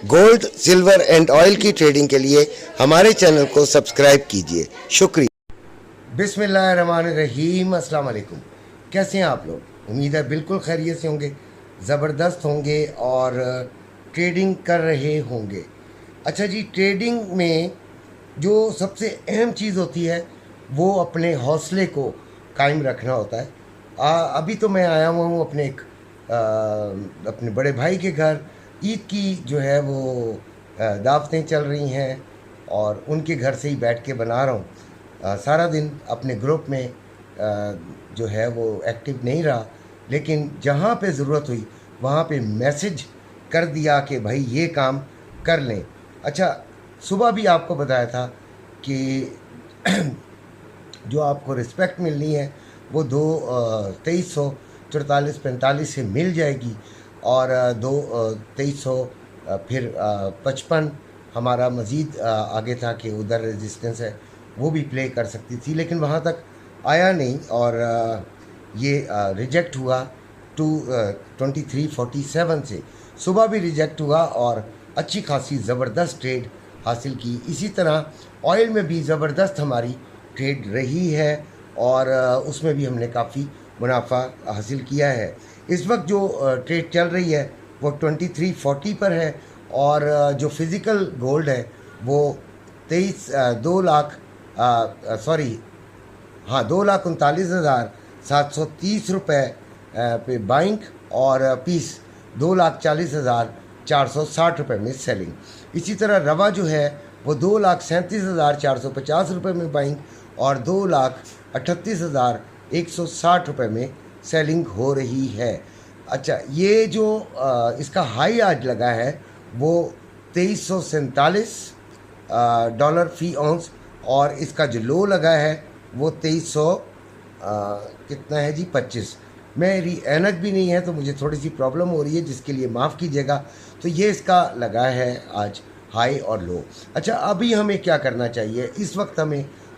Gold, silver and oil की trading के लिए हमारे चैनल को सब्सक्राइब कीजिए। शुक्रिया। बिस्मिल्लाहिर्रहमानिर्रहीम। अस्सलाम वालेकुम। कैसे हैं आप लोग? उम्मीद है बिल्कुल खैरियत से होंगे, ज़बरदस्त होंगे और ट्रेडिंग कर रहे होंगे। अच्छा जी, ट्रेडिंग में जो सबसे अहम चीज़ होती है वो अपने हौसले को कायम रखना होता है। अभी तो मैं आया हुआ हूँ अपने बड़े भाई के घर। ईद की जो है वो दावतें चल रही हैं और उनके घर से ही बैठ के बना रहा हूँ। सारा दिन अपने ग्रुप में जो है वो एक्टिव नहीं रहा, लेकिन जहाँ पे ज़रूरत हुई वहाँ पे मैसेज कर दिया कि भाई ये काम कर लें। अच्छा, सुबह भी आपको बताया था कि जो आपको रिस्पेक्ट मिलनी है वो 2344-45 से मिल जाएगी और 2300 फिर 55 हमारा मज़ीद आगे था कि उधर रेजिस्टेंस है वो भी प्ले कर सकती थी, लेकिन वहाँ तक आया नहीं और ये रिजेक्ट हुआ 2347 से। सुबह भी रिजेक्ट हुआ और अच्छी खासी ज़बरदस्त ट्रेड हासिल की। इसी तरह ऑयल में भी ज़बरदस्त हमारी ट्रेड रही है और उसमें भी हमने काफ़ी मुनाफा हासिल किया है। इस वक्त जो ट्रेड चल रही है वो 2340 पर है और जो फिज़िकल गोल्ड है वो 2,39,730 रुपये पे बाइंग और पीस 2,40,460 रुपये में सेलिंग। इसी तरह रवा जो है वो 2,37,450 रुपये में बाइंग और 2,38,160 रुपये में सेलिंग हो रही है। अच्छा, ये जो इसका हाई आज लगा है वो 2347 डॉलर फ़ी औंस और इसका जो लो लगा है वो 2300 कितना है जी 25। मेरी ऐनक भी नहीं है तो मुझे थोड़ी सी प्रॉब्लम हो रही है, जिसके लिए माफ़ कीजिएगा। तो ये इसका लगा है आज हाई और लो। अच्छा, अभी हमें क्या करना चाहिए इस वक्त?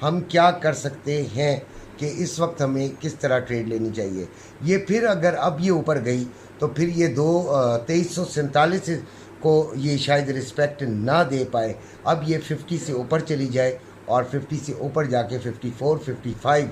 हम क्या कर सकते हैं कि इस वक्त हमें किस तरह ट्रेड लेनी चाहिए? ये फिर अगर अब ये ऊपर गई तो फिर ये 2347 को ये शायद रिस्पेक्ट ना दे पाए। अब ये 50 से ऊपर चली जाए और 50 से ऊपर जाके 54 55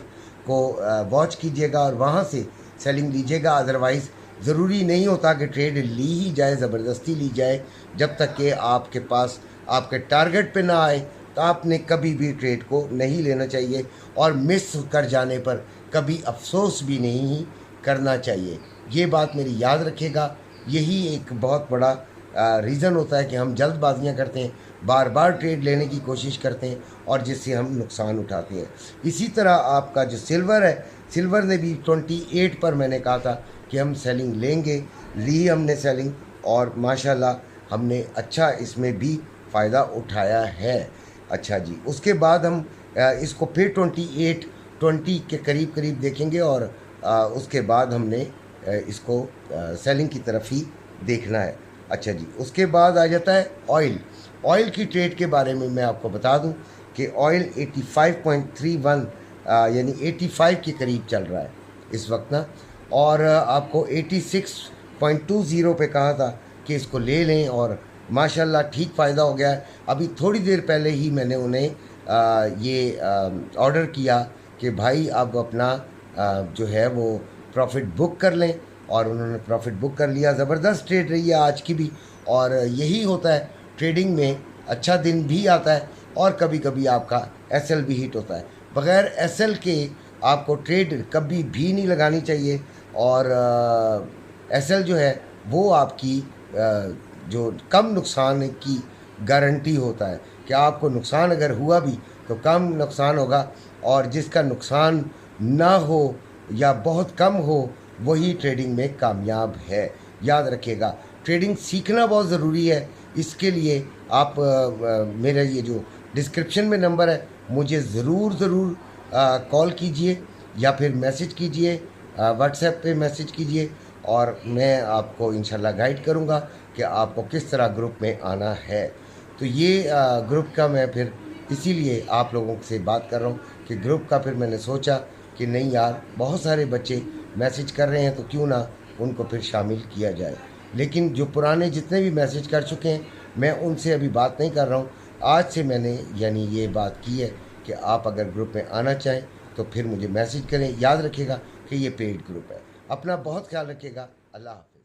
को वॉच कीजिएगा और वहाँ से सेलिंग लीजिएगा। अदरवाइज़ ज़रूरी नहीं होता कि ट्रेड ली ही जाए, ज़बरदस्ती ली जाए। जब तक कि आपके पास आपके टारगेट पे ना आए तो आपने कभी भी ट्रेड को नहीं लेना चाहिए और मिस कर जाने पर कभी अफसोस भी नहीं करना चाहिए। ये बात मेरी याद रखिएगा। यही एक बहुत बड़ा रीज़न होता है कि हम जल्दबाजियाँ करते हैं, बार बार ट्रेड लेने की कोशिश करते हैं और जिससे हम नुकसान उठाते हैं। इसी तरह आपका जो सिल्वर है, सिल्वर ने भी 28 पर मैंने कहा था कि हम सेलिंग लेंगे, ली हमने सेलिंग और माशाल्लाह हमने अच्छा इसमें भी फ़ायदा उठाया है। अच्छा जी, उसके बाद हम इसको फिर 28-20 के करीब करीब देखेंगे और उसके बाद हमने इसको सेलिंग की तरफ ही देखना है। अच्छा जी, उसके बाद आ जाता है ऑयल। ऑयल की ट्रेड के बारे में मैं आपको बता दूं कि ऑयल 85.31 यानी 85 के करीब चल रहा है इस वक्त ना, और आपको 86.20 पे कहा था कि इसको ले लें और माशाल्लाह ठीक फ़ायदा हो गया है। अभी थोड़ी देर पहले ही मैंने उन्हें ये ऑर्डर किया कि भाई अब अपना जो है वो प्रॉफिट बुक कर लें और उन्होंने प्रॉफिट बुक कर लिया। ज़बरदस्त ट्रेड रही है आज की भी और यही होता है ट्रेडिंग में, अच्छा दिन भी आता है और कभी कभी आपका एसएल भी हिट होता है। बग़ैर एसएल के आपको ट्रेड कभी भी नहीं लगानी चाहिए और एसएल जो है वो आपकी जो कम नुकसान की गारंटी होता है कि आपको नुकसान अगर हुआ भी तो कम नुकसान होगा और जिसका नुकसान ना हो या बहुत कम हो वही ट्रेडिंग में कामयाब है। याद रखिएगा, ट्रेडिंग सीखना बहुत ज़रूरी है। इसके लिए आप मेरा ये जो डिस्क्रिप्शन में नंबर है मुझे ज़रूर कॉल कीजिए या फिर मैसेज कीजिए, व्हाट्सएप पे मैसेज कीजिए और मैं आपको इंशाल्लाह गाइड करूँगा कि आपको किस तरह ग्रुप में आना है। तो ये ग्रुप का मैं फिर इसीलिए आप लोगों से बात कर रहा हूँ कि ग्रुप का फिर मैंने सोचा कि नहीं यार, बहुत सारे बच्चे मैसेज कर रहे हैं तो क्यों ना उनको फिर शामिल किया जाए। लेकिन जो पुराने जितने भी मैसेज कर चुके हैं मैं उनसे अभी बात नहीं कर रहा हूँ। आज से मैंने यानी ये बात की है कि आप अगर ग्रुप में आना चाहें तो फिर मुझे मैसेज करें। याद रखिएगा कि ये पेड ग्रुप है। अपना बहुत ख्याल रखिएगा। अल्लाह हाफ़िज़।